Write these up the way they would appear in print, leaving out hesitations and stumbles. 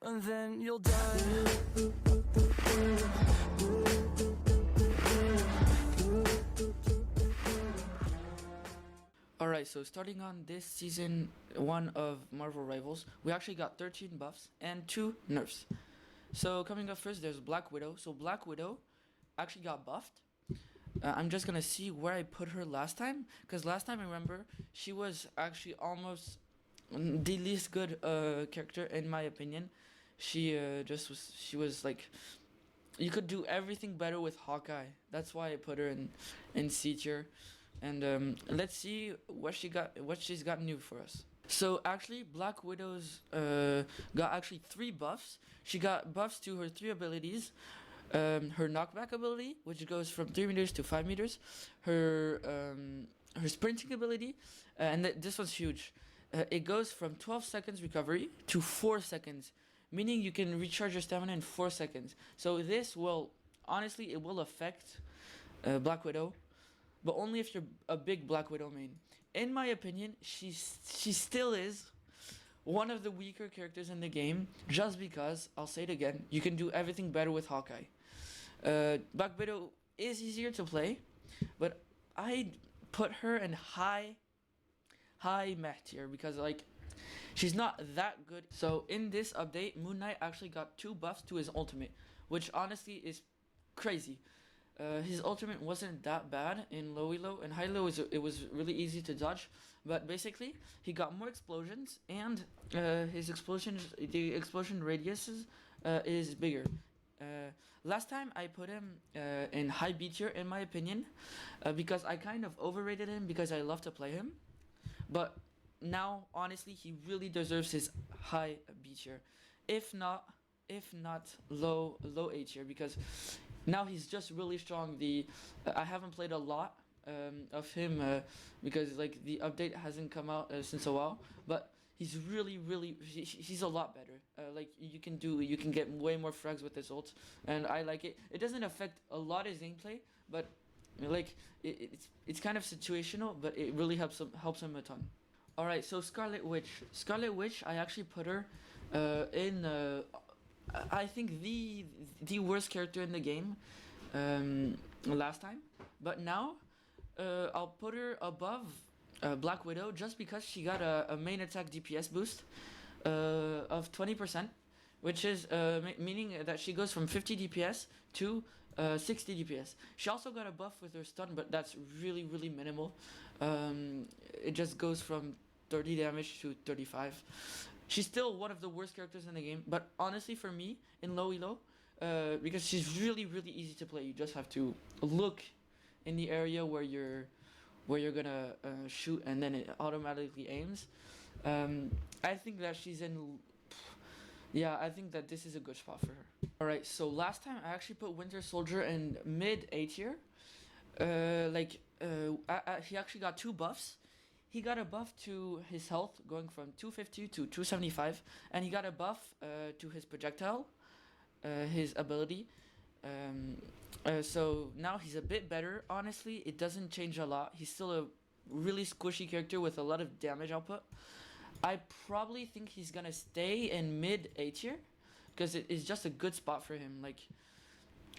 and then you'll die. Alright, so starting on this season 1 of Marvel Rivals, we actually got 13 buffs and 2 nerfs. So coming up first, there's Black Widow. So Black Widow actually got buffed. I'm just gonna see where I put her last time, because last time I remember she was actually almost the least good character in my opinion. She was like, you could do everything better with Hawkeye. That's why I put her in C tier. And let's see what she's got new for us. So actually, Black Widow's got actually 3 buffs. She got buffs to her 3 abilities. Her knockback ability, which goes from 3 meters to 5 meters. Her sprinting ability, and this one's huge. It goes from 12 seconds recovery to 4 seconds, meaning you can recharge your stamina in 4 seconds. So this will, honestly, it will affect Black Widow, but only if you're a big Black Widow main. In my opinion, she still is one of the weaker characters in the game, just because, I'll say it again, you can do everything better with Hawkeye. Black Widow is easier to play, but I'd put her in high meh tier, because like, she's not that good. So in this update, Moon Knight actually got 2 buffs to his ultimate, which honestly is crazy. His ultimate wasn't that bad in low elo. In high low, it was really easy to dodge, but basically he got more explosions, and the explosion radiuses is bigger. Last time I put him in high B tier in my opinion, because I kind of overrated him because I love to play him, but now honestly he really deserves his high B tier, if not low A tier, because now he's just really strong. I haven't played a lot of him because like the update hasn't come out since a while, but he's really he's a lot better. Like you can get way more frags with his ult, and I like it. It doesn't affect a lot of his gameplay, but like it's kind of situational, but it really helps him a ton. Alright, so Scarlet Witch, I actually put her in I think the worst character in the game last time, but now I'll put her above Black Widow, just because she got a main attack DPS boost of 20%, which is meaning that she goes from 50 DPS to 60 DPS. She also got a buff with her stun, but that's really minimal. It just goes from 30 damage to 35. She's still one of the worst characters in the game, but honestly for me, in low elo, because she's really easy to play. You just have to look in the area where you're gonna shoot, and then it automatically aims. I think that I think that this is a good spot for her. Alright, so last time I actually put Winter Soldier in mid A tier. He actually got 2 buffs. He got a buff to his health, going from 250 to 275, and he got a buff to his projectile, his ability. So now he's a bit better. Honestly, it doesn't change a lot. He's still a really squishy character with a lot of damage output. I probably think he's gonna stay in mid A tier, because it is just a good spot for him. Like,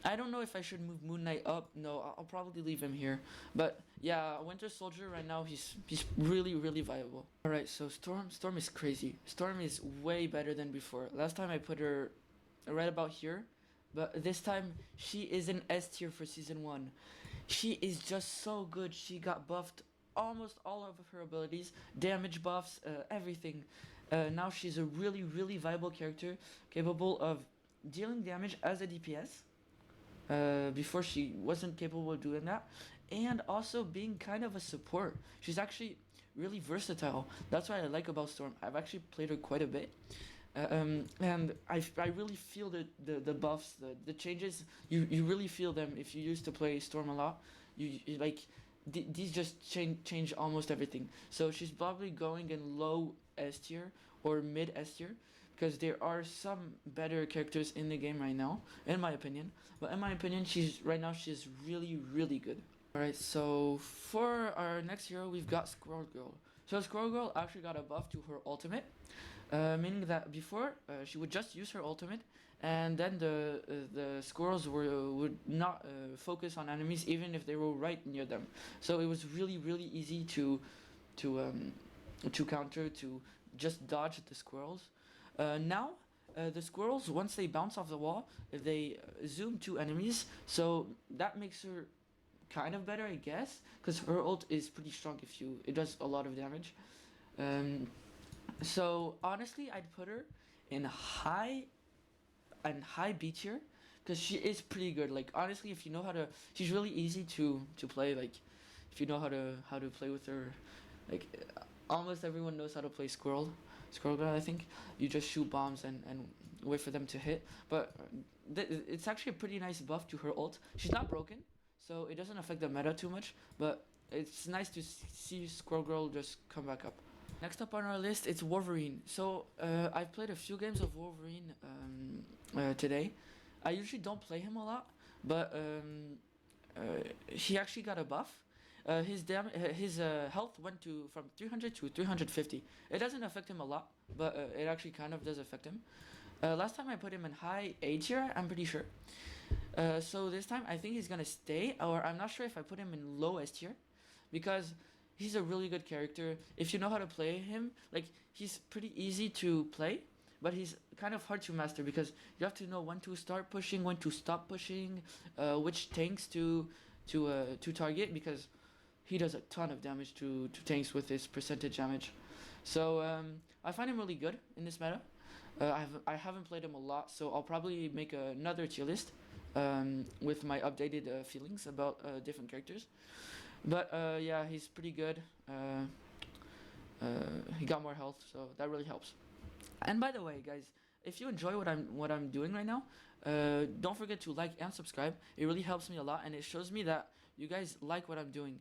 I don't know if I should move Moon Knight up. No, I'll probably leave him here. But yeah, Winter Soldier right now, he's really viable. Alright, so Storm is crazy. Storm is way better than before. Last time I put her right about here, but this time she is an S tier for season 1. She is just so good. She got buffed almost all of her abilities, damage buffs, everything. Now she's a really viable character, capable of dealing damage as a DPS. Before she wasn't capable of doing that, and also being kind of a support. She's actually really versatile. That's what I like about Storm. I've actually played her quite a bit, and I really feel the buffs, the changes. You really feel them if you used to play Storm a lot. You like these just change almost everything. So she's probably going in low S tier or mid S tier, because there are some better characters in the game right now, in my opinion. But in my opinion, she's really good. Alright, so for our next hero, we've got Squirrel Girl. So Squirrel Girl actually got a buff to her ultimate. Meaning that before she would just use her ultimate, and then the squirrels would not focus on enemies even if they were right near them. So it was really easy to to counter, to just dodge the squirrels. Now the squirrels, once they bounce off the wall, they zoom to enemies, so that makes her kind of better, I guess, because her ult is pretty strong. It does a lot of damage. Um, so honestly, I'd put her in high B tier because she is pretty good. Like honestly, if you know how to, she's really easy to play. Like if you know how to play with her, like almost everyone knows how to play Squirrel Girl. I think you just shoot bombs and wait for them to hit. But it's actually a pretty nice buff to her ult. She's not broken, so it doesn't affect the meta too much. But it's nice to see Squirrel Girl just come back up. Next up on our list, it's Wolverine. So I've played a few games of Wolverine today. I usually don't play him a lot, but he actually got a buff. His health went to from 300 to 350. It doesn't affect him a lot, but it actually kind of does affect him. Last time I put him in high A tier, I'm pretty sure. So this time I think he's gonna stay, or I'm not sure if I put him in low S tier, because he's a really good character. If you know how to play him, like he's pretty easy to play, but he's kind of hard to master because you have to know when to start pushing, when to stop pushing, which tanks to target, because he does a ton of damage to tanks with his percentage damage. So I find him really good in this meta. I haven't played him a lot, so I'll probably make another tier list with my updated feelings about different characters. But yeah, he's pretty good. He got more health, so that really helps. And by the way, guys, if you enjoy what I'm doing right now, don't forget to like and subscribe. It really helps me a lot, and it shows me that you guys like what I'm doing.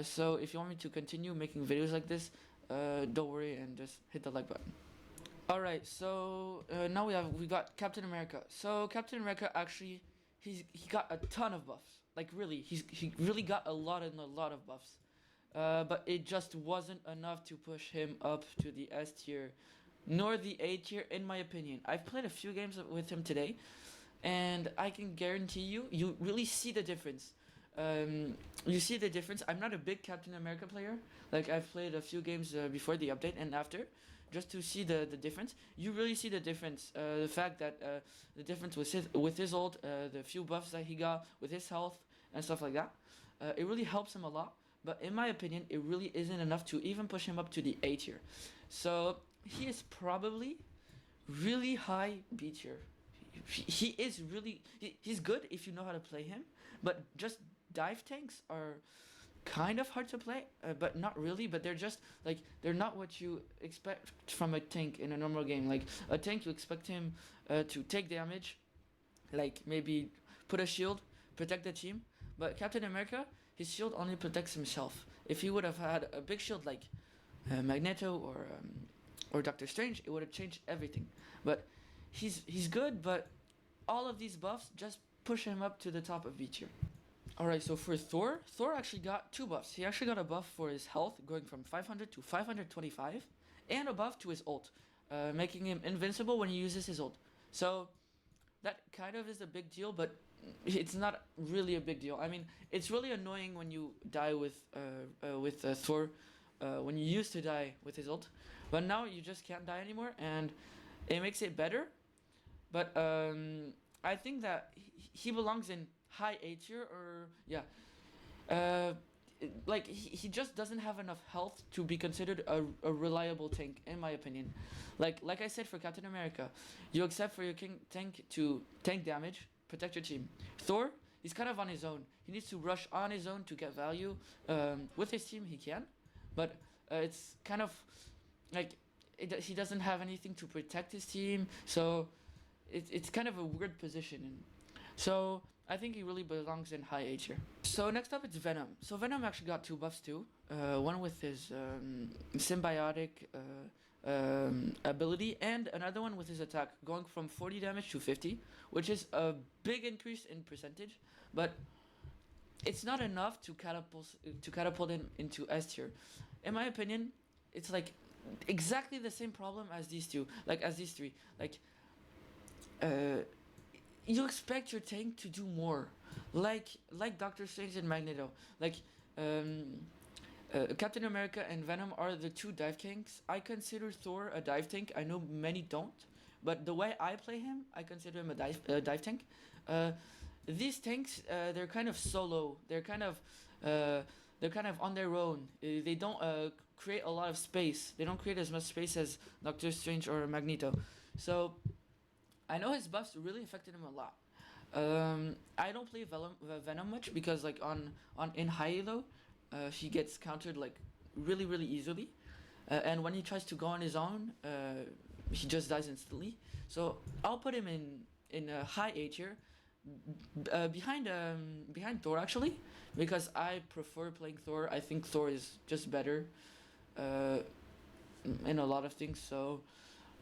So if you want me to continue making videos like this, don't worry and just hit the like button. All right, so now we got Captain America. So Captain America actually he got a ton of buffs. Like really, he really got a lot of buffs. But it just wasn't enough to push him up to the S tier, nor the A tier, in my opinion. I've played a few games with him today, and I can guarantee you really see the difference. You see the difference. I'm not a big Captain America player. Like I've played a few games before the update and after, just to see the difference. You really see the difference. The fact that the difference with his ult, the few buffs that he got with his health and stuff like that. It really helps him a lot. But in my opinion, it really isn't enough to even push him up to the A tier. So he is probably really high B tier. He is really he's good if you know how to play him, but just dive tanks are kind of hard to play, but not really. But they're just like they're not what you expect from a tank in a normal game. Like a tank, you expect him to take damage, like maybe put a shield, protect the team. But Captain America, his shield only protects himself. If he would have had a big shield like Magneto or Doctor Strange, it would have changed everything. But he's good, but all of these buffs just push him up to the top of B tier. Alright, so for Thor actually got two buffs. He actually got a buff for his health, going from 500 to 525, and a buff to his ult, making him invincible when he uses his ult. So that kind of is a big deal, but it's not really a big deal. I mean, it's really annoying when you die with Thor, when you used to die with his ult, but now you just can't die anymore, and it makes it better. But I think that he belongs in high A tier, or yeah, uh, like he just doesn't have enough health to be considered a reliable tank, in my opinion. Like I said for Captain America, you accept for your king tank to tank damage, protect your team. Thor, he's kind of on his own. He needs to rush on his own to get value. With his team, he can, but it's kind of like he doesn't have anything to protect his team, so it's kind of a weird position. So I think he really belongs in high A tier. So next up, it's Venom. So Venom actually got two buffs too. One with his symbiotic ability, and another one with his attack, going from 40 damage to 50, which is a big increase in percentage, but it's not enough to catapult him into S tier. In my opinion, it's like exactly the same problem as these two, like as these three. Like, uh, you expect your tank to do more, like Doctor Strange and Magneto. Like, um, Captain America and Venom are the two dive tanks. I consider Thor a dive tank. I know many don't, but the way I play him, I consider him a dive tank. Uh, these tanks, they're kind of solo. Uh, they're kind of on their own. They don't create a lot of space. They don't create as much space as Doctor Strange or Magneto. So I know his buffs really affected him a lot. I don't play Venom much because like on in high elo, he gets countered like really easily, and when he tries to go on his own, he just dies instantly. So I'll put him in a high A tier, behind Thor actually, because I prefer playing Thor. I think Thor is just better, uh, in a lot of things. So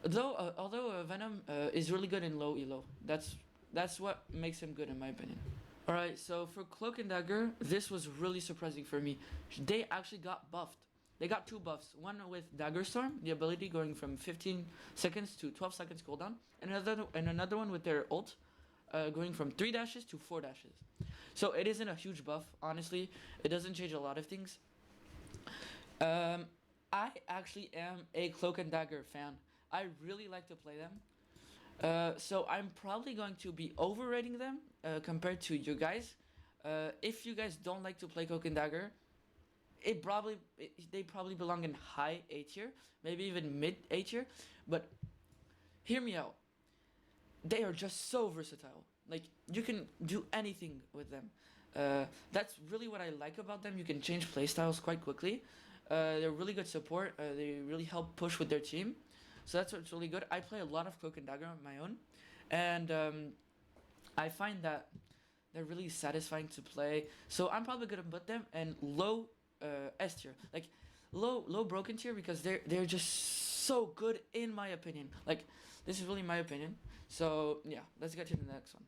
although Venom is really good in low elo, that's what makes him good in my opinion. All right, so for Cloak and Dagger, this was really surprising for me. They actually got buffed. They got two buffs. One with Dagger Storm, the ability going from 15 seconds to 12 seconds cooldown, and another one with their ult, going from 3 dashes to 4 dashes. So it isn't a huge buff, honestly. It doesn't change a lot of things. Um, I actually am a Cloak and Dagger fan. I really like to play them. So I'm probably going to be overrating them compared to you guys. If you guys don't like to play Cloak and Dagger, they probably belong in high A tier, maybe even mid A tier. But hear me out. They are just so versatile. Like you can do anything with them. That's really what I like about them. You can change playstyles quite quickly. They're really good support. They really help push with their team. So that's what's really good. I play a lot of Cloak and Dagger on my own, and I find that they're really satisfying to play. So I'm probably gonna put them in low S tier, like low broken tier, because they're just so good in my opinion. Like this is really my opinion. So yeah, let's get to the next one.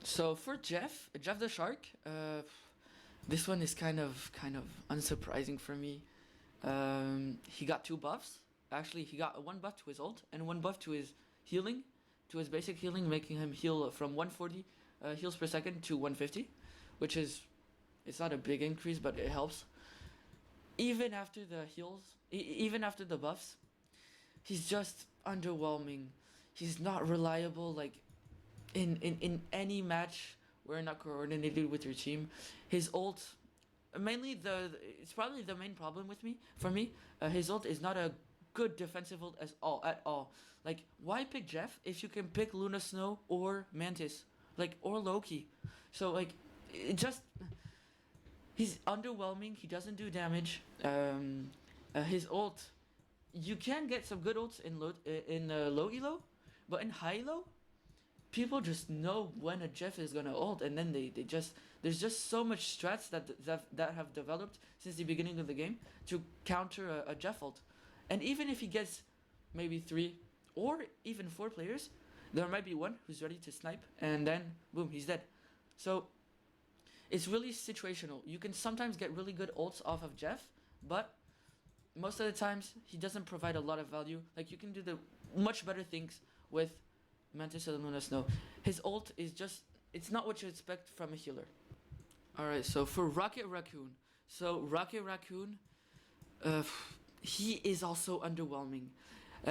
So for Jeff the Shark, this one is kind of unsurprising for me. He got two buffs. Actually, he got one buff to his ult and one buff to his healing, to his basic healing, making him heal from 140 heals per second to 150, which is it's not a big increase, but it helps. Even after the heals, even after the buffs, he's just underwhelming. He's not reliable. Like in any match where not coordinated with your team, his ult mainly it's probably the main problem with me for me. His ult is not a good defensive ult at all. Like why pick Jeff if you can pick Luna Snow or Mantis, like or Loki? So like it just he's underwhelming. He doesn't do damage. His ult, you can get some good ults in low elo, but in high elo, people just know when a Jeff is gonna ult, and then they just there's just so much strats that have developed since the beginning of the game to counter a Jeff ult, and even if he gets maybe 3 or even 4 players, there might be one who's ready to snipe, and then boom, he's dead. So it's really situational. You can sometimes get really good ults off of Jeff, but most of the times he doesn't provide a lot of value. Like you can do the much better things with Mantis and Luna Snow. His ult is just it's not what you expect from a healer. Alright, so for Rocket Raccoon. So Rocket Raccoon, uh, he is also underwhelming.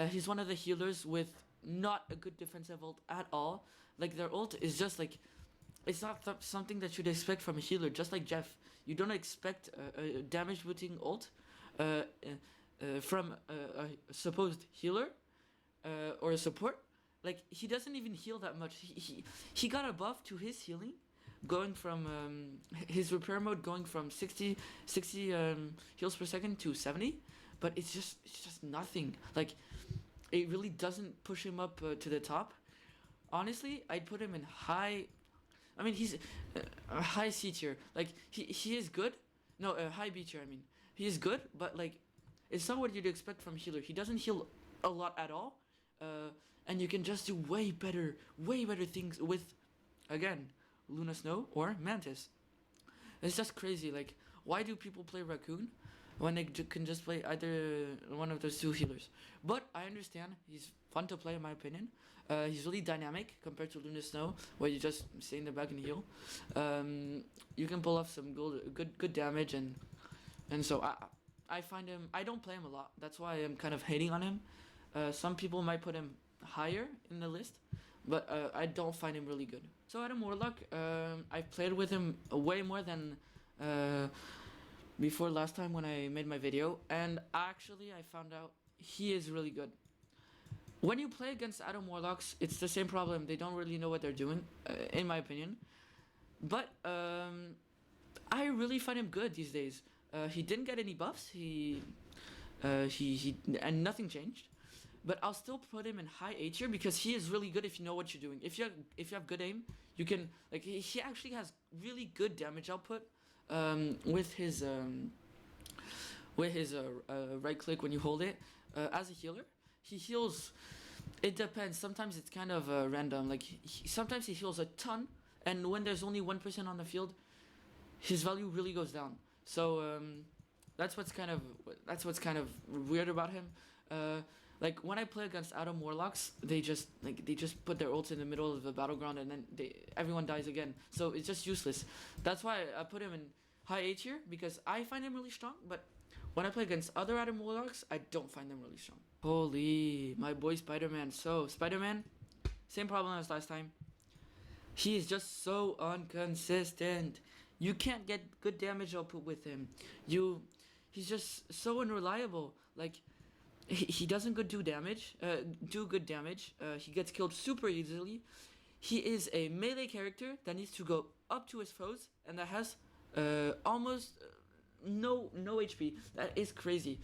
He's one of the healers with not a good defensive ult at all. Like their ult is just like it's not something that you'd expect from a healer. Just like Jeff, you don't expect a damage booting ult from a supposed healer or a support. Like he doesn't even heal that much. He got a buff to his healing, going from his repair mode going from 60 heals per second to 70, but it's just nothing. Like it really doesn't push him up to the top. Honestly, I'd put him in high. I mean, he's a high C tier. Like he is good. No, high B tier. I mean, he is good, but like it's not what you'd expect from healer. He doesn't heal a lot at all, and you can just do way better things with, again, Luna Snow or Mantis. It's just crazy. Like, why do people play Raccoon? when they can just play either one of those two healers. But I understand he's fun to play in my opinion. He's really dynamic compared to Luna Snow, where you just stay in the back and heal. You can pull off some good damage, and so I find him. I don't play him a lot. That's why I'm kind of hating on him. Some people might put him higher in the list, but I don't find him really good. So Adam Warlock, I've played with him way more than before last time when I made my video, and actually I found out he is really good. When you play against Adam Warlocks, it's the same problem. They don't really know what they're doing, in my opinion. But I really find him good these days. He didn't get any buffs. He and nothing changed. But I'll still put him in high A tier because he is really good if you know what you're doing. If you have good aim, you can like he actually has really good damage output with his right click when you hold it. As a healer, he heals. It depends. Sometimes it's kind of random. Like sometimes he heals a ton, and when there's only 1% on the field, his value really goes down. So that's what's kind of weird about him. Like when I play against Adam Warlocks, they just put their ults in the middle of the battleground and then everyone dies again. So it's just useless. That's why I put him in high A tier because I find him really strong. But when I play against other Adam Warlocks, I don't find them really strong. Holy, my boy Spider-Man. So Spider-Man, same problem as last time. He is just so inconsistent. You can't get good damage output with him. He's just so unreliable. Like he doesn't do damage. Do good damage. He gets killed super easily. He is a melee character that needs to go up to his foes and that has almost no HP. That is crazy.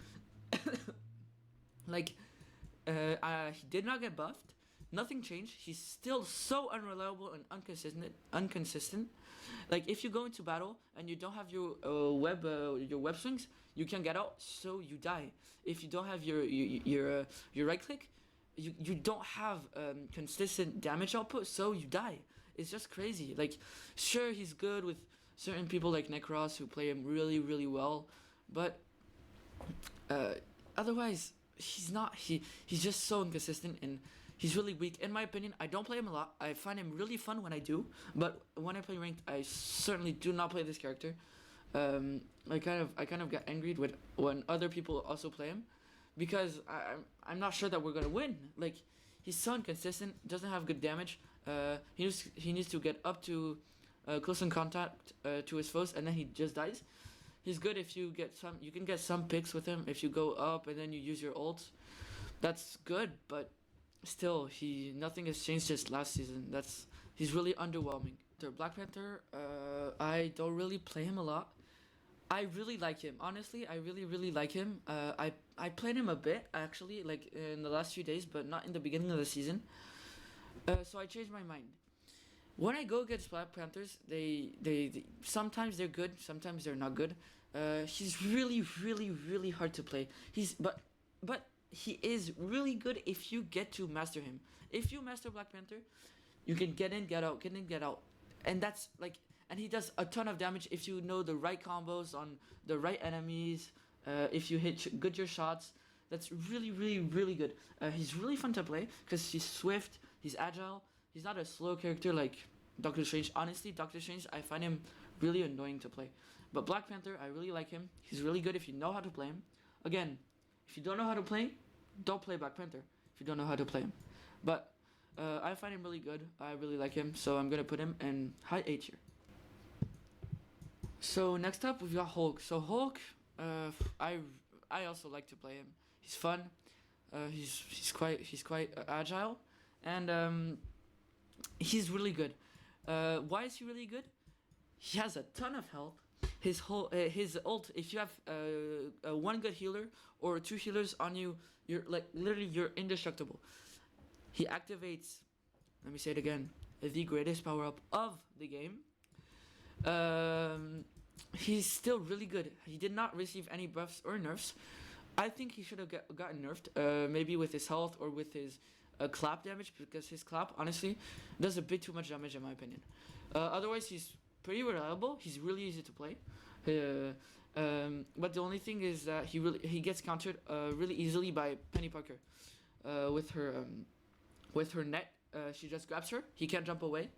Like he did not get buffed. Nothing changed. He's still so unreliable and inconsistent. Like if you go into battle and you don't have your web swings, you can get out, so you die. If you don't have your right click, you don't have consistent damage output, so you die. It's just crazy. Like sure, he's good with certain people like Necros who play him really really well, but otherwise he's not. He's just so inconsistent and he's really weak. In my opinion, I don't play him a lot. I find him really fun when I do, but when I play ranked, I certainly do not play this character. I kind of get angry with when other people also play him, because I'm not sure that we're gonna win. Like he's so inconsistent, doesn't have good damage. He needs to get up to close in contact to his foes, and then he just dies. He's good if you can get some picks with him if you go up and then you use your ult. That's good, but still, nothing has changed since last season. He's really underwhelming. The Black Panther, I don't really play him a lot. I really like him. Honestly, I really really like him. I played him a bit actually, like in the last few days, but not in the beginning of the season. So I changed my mind. When I go against Black Panthers, they sometimes they're good, sometimes they're not good. He's really really really hard to play. But he is really good if you get to master him. If you master Black Panther, you can get in, get out, and that's like, and he does a ton of damage if you know the right combos on the right enemies. If you hit your shots, that's really really really good. He's really fun to play because he's swift, he's agile. He's not a slow character like Doctor Strange. Honestly, Doctor Strange, I find him really annoying to play. But Black Panther, I really like him. He's really good if you know how to play him. Again, if you don't know how to play, don't play Black Panther if you don't know how to play him. But I find him really good. I really like him, so I'm gonna put him in high A tier. So next up we've got Hulk. So Hulk, I also like to play him. He's fun. He's quite agile, and he's really good. Why is he really good? He has a ton of health. His ult. If you have one good healer or two healers on you, you're indestructible. He activates. Let me say it again. The greatest power up of the game. He's still really good. He did not receive any buffs or nerfs. I think he should have gotten nerfed. Maybe with his health or with his clap damage, because his clap honestly does a bit too much damage in my opinion. Otherwise, he's pretty reliable. He's really easy to play. But the only thing is that he gets countered really easily by Penny Parker. With her net, she just grabs her. He can't jump away.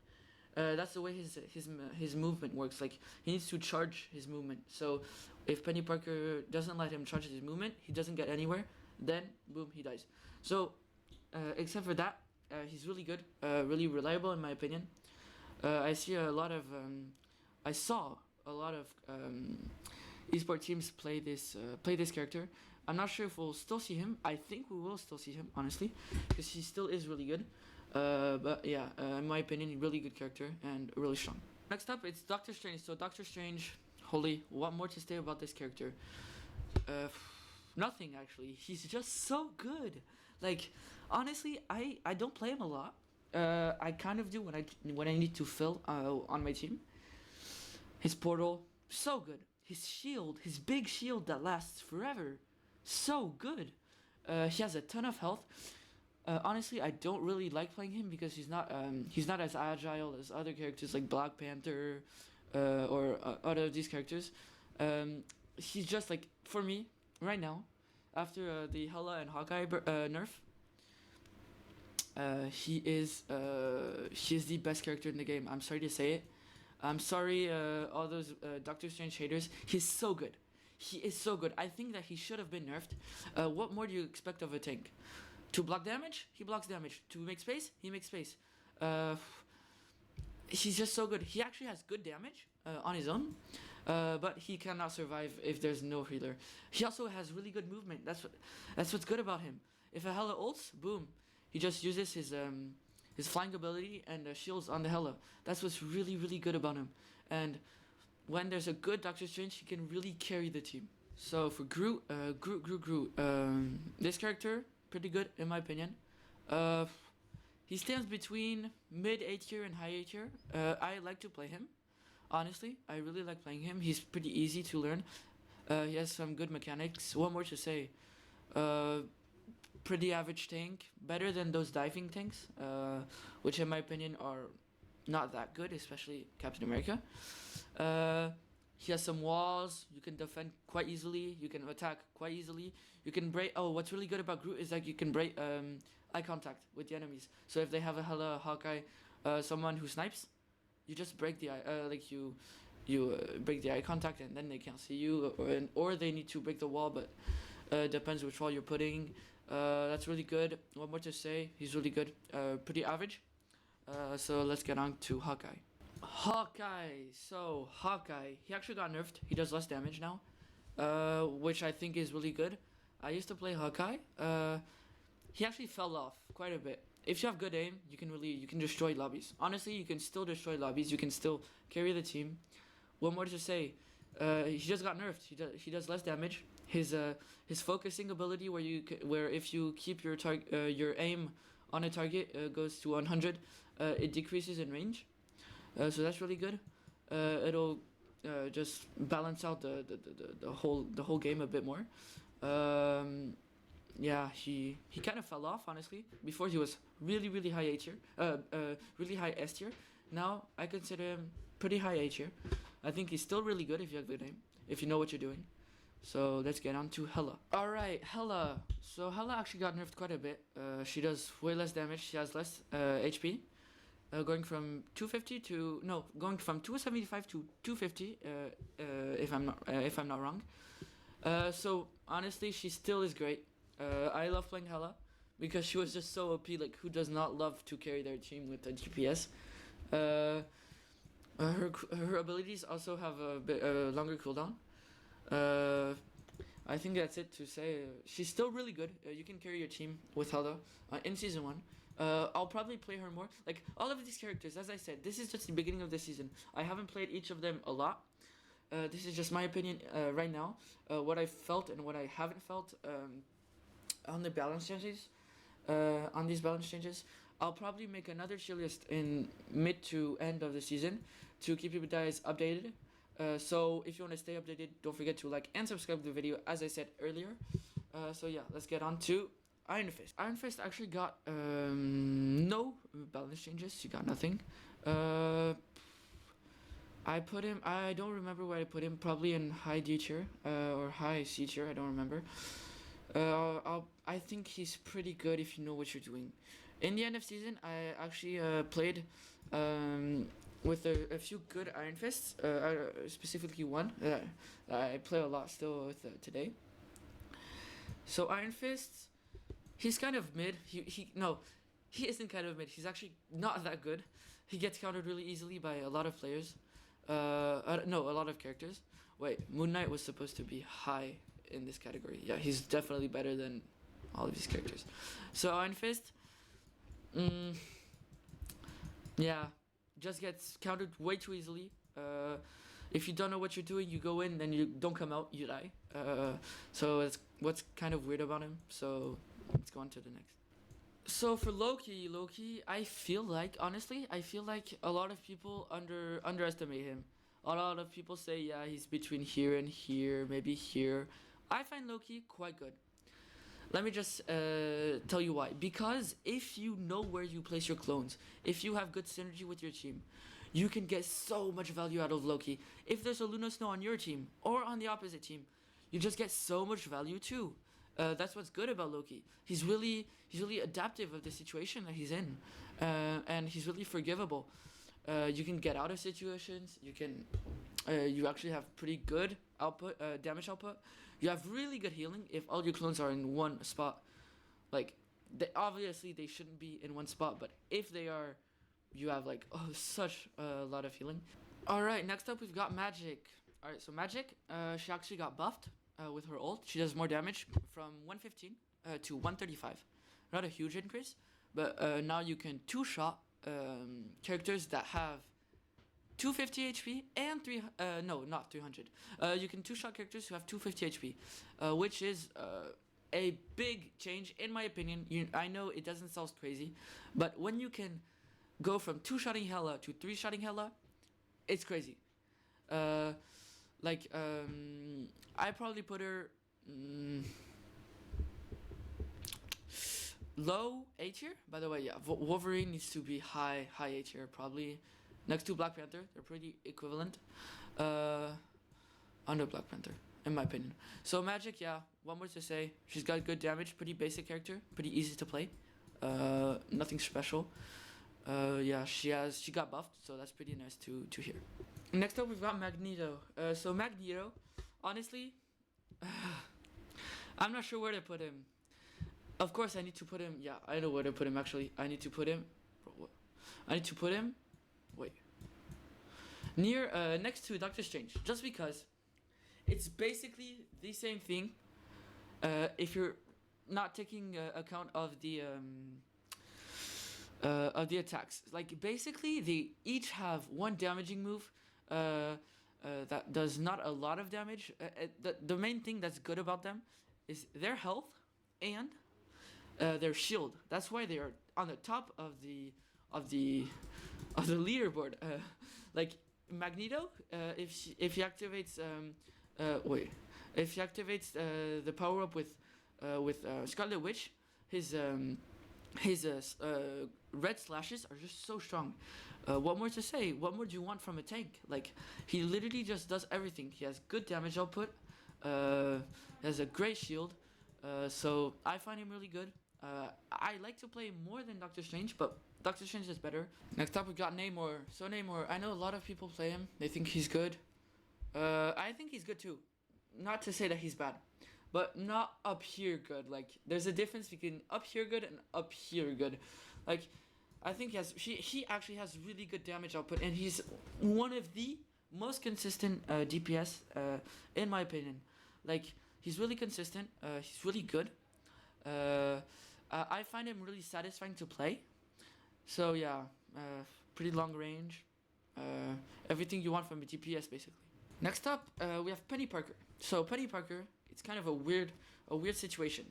That's the way his movement works. Like he needs to charge his movement. So if Penny Parker doesn't let him charge his movement, he doesn't get anywhere. Then boom, he dies. So except for that, he's really good, really reliable in my opinion. I saw a lot of esport teams play this character. I'm not sure if we'll still see him. I think we will still see him, honestly, because he still is really good. But yeah, in my opinion, really good character and really strong. Next up, it's Doctor Strange. So Doctor Strange, holy, what more to say about this character? Nothing actually. He's just so good. Like honestly, I don't play him a lot. I kind of do when I need to fill on my team. His portal, so good. His shield, his big shield that lasts forever, so good. He has a ton of health. Honestly, I don't really like playing him because he's not as agile as other characters like Black Panther or other of these characters. He's just like, for me right now, after the Hela and Hawkeye nerf, he is the best character in the game. I'm sorry to say it. I'm sorry, all those Doctor Strange haters. He's so good. He is so good. I think that he should have been nerfed. What more do you expect of a tank? To block damage, he blocks damage. To make space, he makes space. He's just so good. He actually has good damage on his own, but he cannot survive if there's no healer. He also has really good movement. That's what's good about him. If a Hela ults, boom, he just uses his flying ability and shields on the Hela. That's what's really really good about him. And when there's a good Doctor Strange, he can really carry the team. So for Groot, this character, pretty good in my opinion. He stands between mid A tier and high A tier. I like to play him. Honestly, I really like playing him. He's pretty easy to learn. He has some good mechanics. What more to say? Pretty average tank. Better than those diving tanks, which in my opinion are not that good, especially Captain America. He has some walls. You can defend quite easily. You can attack quite easily. You can break. Oh, what's really good about Groot is like you can break eye contact with the enemies. So if they have a Hela, Hawkeye, someone who snipes, you just break the eye. You break the eye contact, and then they can't see you, or they need to break the wall. But depends which wall you're putting. That's really good. What more to say? He's really good. Pretty average. So let's get on to Hawkeye. Hawkeye, he actually got nerfed. He does less damage now, which I think is really good. I used to play Hawkeye. He actually fell off quite a bit. If you have good aim, you can destroy lobbies. Honestly, you can still destroy lobbies. You can still carry the team. What more to say? He just got nerfed. He does less damage. His focusing ability, where if you keep your aim on a target goes to 100, it decreases in range. So that's really good. It'll just balance out the whole game a bit more. Yeah, he kind of fell off, honestly. Before he was really high A tier, really high S tier. Now I consider him pretty high A tier. I think he's still really good if you have good aim, if you know what you're doing. So let's get on to Hela. Alright, Hela. So Hela actually got nerfed quite a bit. She does way less damage. She has less HP. Going from 275 to 250. If I'm not wrong. So honestly, she still is great. I love playing Hela because she was just so OP. Like, who does not love to carry their team with a DPS? Her abilities also have a bit longer cooldown. I think that's it to say. She's still really good. You can carry your team with Hela in season 1. I'll probably play her more. Like, all of these characters, as I said, this is just the beginning of the season. I haven't played each of them a lot. This is just my opinion right now. What I felt and what I haven't felt on the balance changes. On these balance changes. I'll probably make another tier list in mid to end of the season to keep you guys updated. So if you want to stay updated, don't forget to like and subscribe to the video, as I said earlier. So yeah, let's get on to Iron Fist. Iron Fist actually got no balance changes. She got nothing. I put him. I don't remember where I put him. Probably in high D tier or high C tier. I don't remember. I think he's pretty good if you know what you're doing. In the end of season, I actually played with a few good Iron Fists, specifically one that I play a lot still with today. So Iron Fists, he's kind of mid. He no, he isn't kind of mid. He's actually not that good. He gets countered really easily by a lot of players. No, a lot of characters. Wait, Moon Knight was supposed to be high in this category. Yeah, he's definitely better than all of these characters. So Iron Fist, yeah, just gets countered way too easily. If you don't know what you're doing, you go in, then you don't come out, you die. So it's what's kind of weird about him. So let's go on to the next. So for Loki, I feel like honestly, I feel like a lot of people underestimate him. A lot of people say, yeah, he's between here and here, maybe here. I find Loki quite good. Let me just tell you why. Because if you know where you place your clones, if you have good synergy with your team, you can get so much value out of Loki. If there's a Luna Snow on your team or on the opposite team, you just get so much value too. That's what's good about Loki. He's really adaptive of the situation that he's in, and he's really forgivable. You can get out of situations. You actually have pretty good output, damage output. You have really good healing if all your clones are in one spot. Like, obviously they shouldn't be in one spot, but if they are, you have like such a lot of healing. All right, next up we've got Magic. All right, so Magic, she actually got buffed with her ult. She does more damage from 115 to 135. Not a huge increase, but now you can two-shot characters that have 250 HP and no, not 300. You can two-shot characters who have 250 HP, which is a big change in my opinion. I know it doesn't sound crazy, but when you can go from two-shotting Hela to three-shotting Hela, it's crazy. I probably put her low A tier. By the way, yeah, Wolverine needs to be high A tier probably. Next to Black Panther, they're pretty equivalent. Under Black Panther, in my opinion. So Magic, yeah, one more to say. She's got good damage, pretty basic character, pretty easy to play. Nothing special. Yeah, she got buffed, so that's pretty nice to hear. Next up, we've got Magneto. So Magneto, honestly, I'm not sure where to put him. Of course, I need to put him. Yeah, I know where to put him. Actually, I need to put him. Wait. Near, next to Doctor Strange, just because it's basically the same thing. If you're not taking account of the attacks, like basically they each have one damaging move that does not a lot of damage. The main thing that's good about them is their health and their shield. That's why they are on the top of the leaderboard. Like Magneto, if he activates the power up with Scarlet Witch, his red slashes are just so strong. What more to say? What more do you want from a tank? Like, he literally just does everything. He has good damage output. He has a great shield. So I find him really good. I like to play more than Doctor Strange, but Doctor Strange is better. Next up, we got Namor. So Namor, I know a lot of people play him. They think he's good. I think he's good too. Not to say that he's bad, but not up here good. Like, there's a difference between up here good and up here good. Like, I think he actually has really good damage output, and he's one of the most consistent DPS in my opinion. Like, he's really consistent. He's really good. I find him really satisfying to play. So yeah, pretty long range. Everything you want from a DPS basically. Next up, we have Penny Parker. So Penny Parker, it's kind of a weird situation.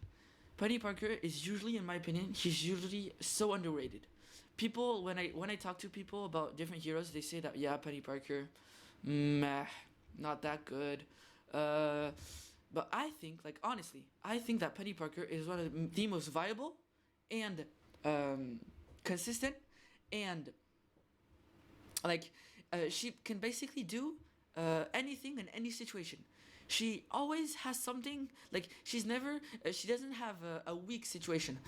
Penny Parker is usually, in my opinion, he's usually so underrated. People, when I talk to people about different heroes, they say that, yeah, Penny Parker, meh, not that good. But I think, like, honestly, I think that Penny Parker is one of the most viable and consistent and, like, she can basically do anything in any situation. She always has something, like she's never she doesn't have a weak situation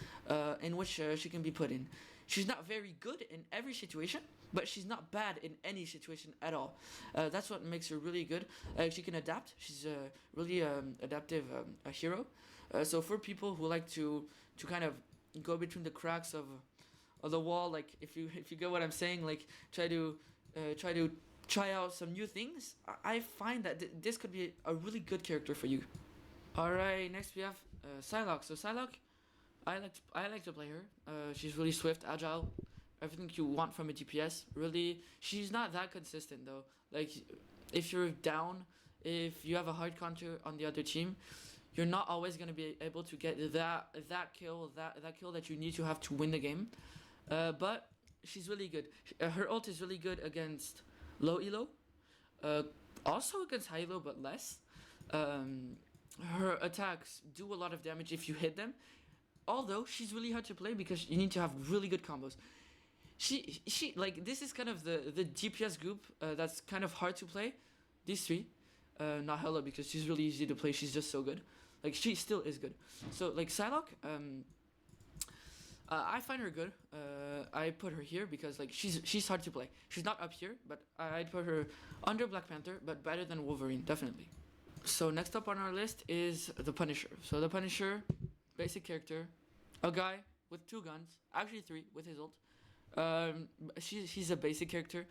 in which she can be put in. She's not very good in every situation, but she's not bad in any situation at all. That's what makes her really good. She can adapt. She's a really adaptive a hero. So for people who like to kind of go between the cracks of the wall, like if you get what I'm saying, like try to try out some new things, I find that this could be a really good character for you. All right, next we have Psylocke. So Psylocke, I like to play her. She's really swift, agile, everything you want from a DPS. Really, she's not that consistent though. Like if you're down, if you have a hard counter on the other team, you're not always gonna be able to get that kill that kill that you need to have to win the game. But she's really good. Her ult is really good against low elo. Uh, Also against high elo, but less. Um, Her attacks do a lot of damage if you hit them. Although she's really hard to play because you need to have really good combos. She like this is kind of the DPS group that's kind of hard to play. These three, not Hella because she's really easy to play. She's just so good. Like she still is good. So like Psylocke, I find her good. I put her here because like she's hard to play. She's not up here, but I'd put her under Black Panther, but better than Wolverine definitely. So next up on our list is the Punisher. So the Punisher, basic character, a guy with two guns, actually three with his ult. He's a basic character,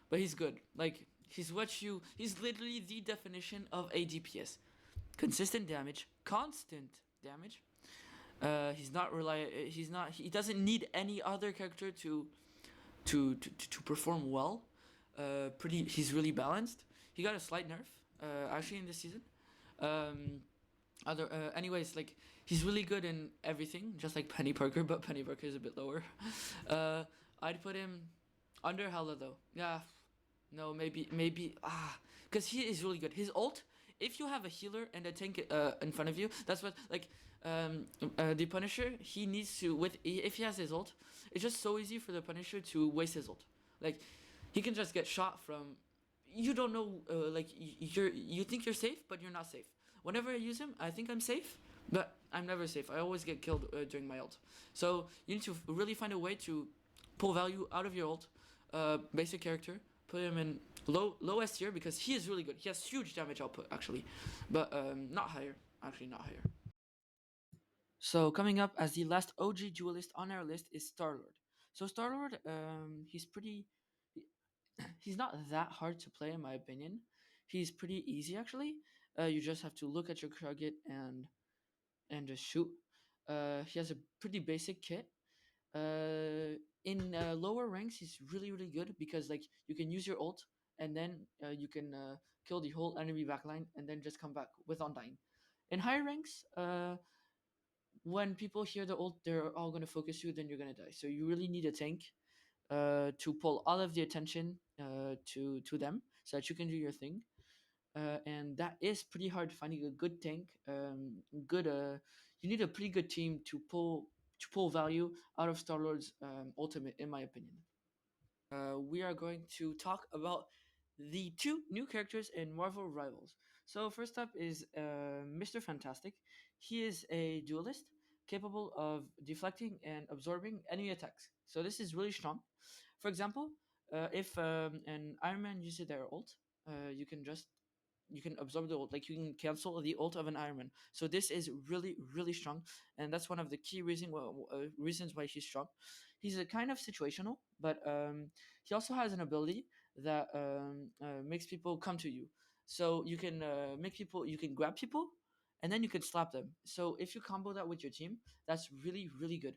but he's good. Like he's literally the definition of a DPS. Consistent damage, constant damage. He's not. He doesn't need any other character to perform well. He's really balanced. He got a slight nerf actually in this season. Um, Anyways, like he's really good in everything, just like Penny Parker, but Penny Parker is a bit lower. uh, I'd put him under Hella though. Yeah, no, maybe because he is really good. His ult, if you have a healer and a tank in front of you, that's what like the Punisher he needs to with if he has his ult, it's just so easy for the Punisher to waste his ult. Like he can just get shot from you don't know like you think you're safe but you're not safe. Whenever I use him, I think I'm safe, but I'm never safe. I always get killed during my ult. So you need to really find a way to pull value out of your ult. Basic character, put him in low S tier because he is really good. He has huge damage output actually, but not higher. Actually, not higher. So coming up as the last OG duelist on our list is Star Lord. So Star Lord, he's pretty. He's not that hard to play in my opinion. He's pretty easy actually. You just have to look at your target and just shoot. He has a pretty basic kit. In lower ranks, he's really good because like you can use your ult and then you can kill the whole enemy backline and then just come back with undying. In higher ranks, when people hear the ult, they're all gonna focus you. Then you're gonna die. So you really need a tank to pull all of the attention to them so that you can do your thing. And that is pretty hard finding a good tank. Good. You need a pretty good team to pull value out of Star Lord's ultimate, in my opinion. We are going to talk about the two new characters in Marvel Rivals. So first up is Mr. Fantastic. He is a duelist capable of deflecting and absorbing enemy attacks. So this is really strong. For example, if an Iron Man uses their ult, you can absorb the ult, like you can cancel the ult of an Iron Man. So this is really strong, and that's one of the key reasons why he's strong. He's a kind of situational, but he also has an ability that makes people come to you. So you can you can grab people, and then you can slap them. So if you combo that with your team, that's really good.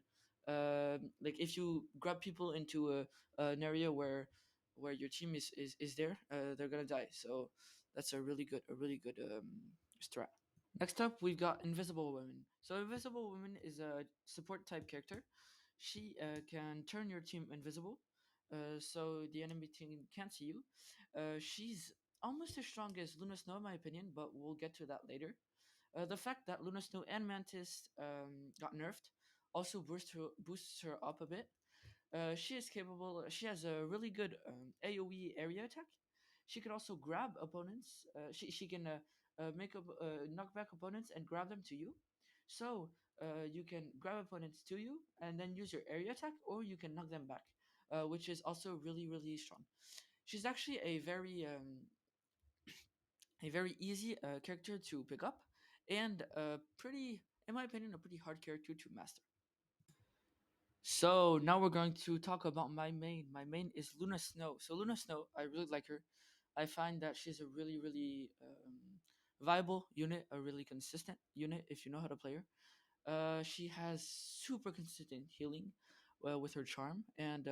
Like if you grab people into an area where your team is there, they're gonna die. So that's a really good strat. Next up, we've got Invisible Woman. So Invisible Woman is a support type character. She can turn your team invisible, so the enemy team can't see you. She's almost as strong as Luna Snow, in my opinion, but we'll get to that later. The fact that Luna Snow and Mantis got nerfed also boosts her up a bit. She is capable. She has a really good AOE area attack. She can also grab opponents. She can make up knock back opponents and grab them to you. So you can grab opponents to you and then use your area attack, or you can knock them back, which is also really strong. She's actually a very easy character to pick up, and pretty, in my opinion, a pretty hard character to master. So now we're going to talk about my main. My main is Luna Snow. So Luna Snow, I really like her. I find that she's a really viable unit, a really consistent unit if you know how to play her. She has super consistent healing with her charm and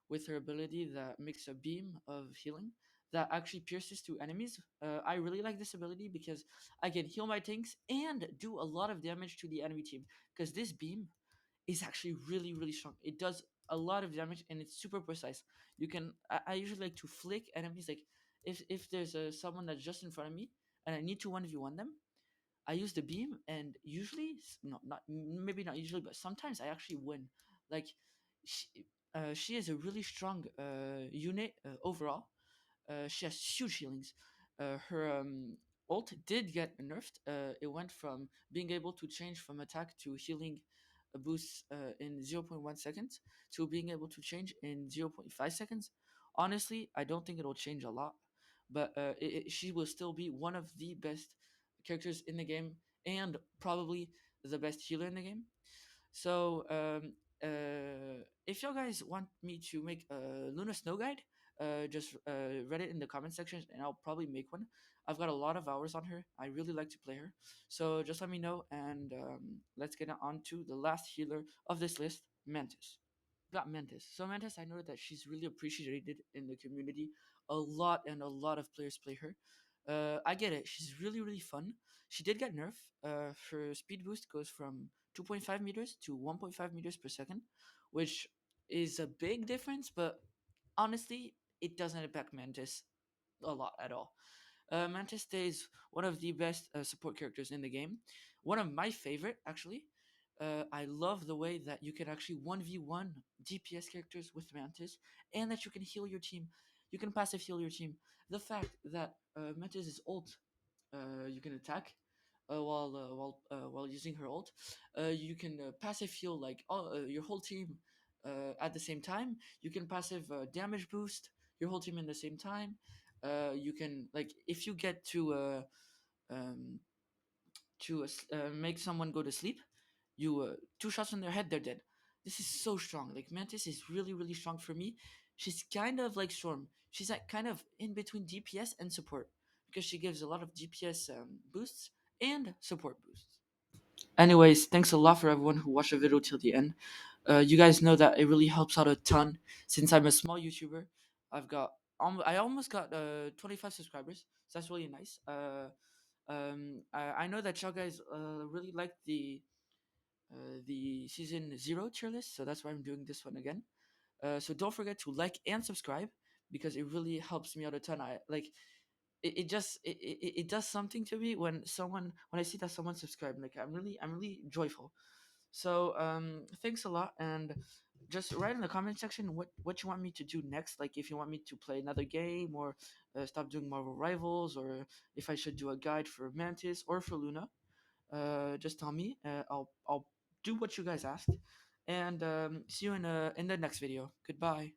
with her ability that makes a beam of healing that actually pierces to enemies. I really like this ability because I can heal my tanks and do a lot of damage to the enemy team because this beam is actually really strong. It does a lot of damage and it's super precise. I usually like to flick enemies like if there's someone that's just in front of me and I need to 1v1 them, I use the beam, and usually, not maybe not usually, but sometimes I actually win. Like, she, she is a really strong unit overall. She has huge healings. Her ult did get nerfed. It went from being able to change from attack to healing boosts in zero point 0.1 seconds to being able to change in zero point 0.5 seconds. Honestly, I don't think it'll change a lot, but she will still be one of the best characters in the game and probably the best healer in the game. So if you guys want me to make a Luna Snow guide, just read it in the comment section and I'll probably make one. I've got a lot of hours on her. I really like to play her. So just let me know and let's get on to the last healer of this list, Mantis. Got Mantis. So Mantis, I know that she's really appreciated in the community. A lot and a lot of players play her. I get it. She's really fun. She did get nerfed. Her speed boost goes from 2.5 meters to 1.5 meters per second, which is a big difference. But honestly, it doesn't impact Mantis a lot at all. Mantis stays one of the best support characters in the game. One of my favorite, actually. I love the way that you can actually 1v1 DPS characters with Mantis and that you can heal your team. You can passive heal your team. The fact that Mantis is ult, you can attack while using her ult. You can passive heal like your whole team at the same time. You can passive damage boost your whole team in the same time. You can like if you get um, to make someone go to sleep, you two shots on their head, they're dead. This is so strong. Like Mantis is really strong for me. She's kind of like Storm. She's like kind of in between DPS and support because she gives a lot of DPS boosts and support boosts. Anyways, thanks a lot for everyone who watched the video till the end. You guys know that it really helps out a ton since I'm a small YouTuber. I almost got 25 subscribers, so that's really nice. I know that y'all guys really like the season zero tier list, so that's why I'm doing this one again. So don't forget to like and subscribe because it really helps me out a ton. I like it does something to me when I see that someone subscribed. Like I'm really joyful. So thanks a lot, and just write in the comment section what you want me to do next. Like if you want me to play another game or stop doing Marvel Rivals, or if I should do a guide for Mantis or for Luna. Just tell me. I'll do what you guys asked, and see you in the next video. Goodbye.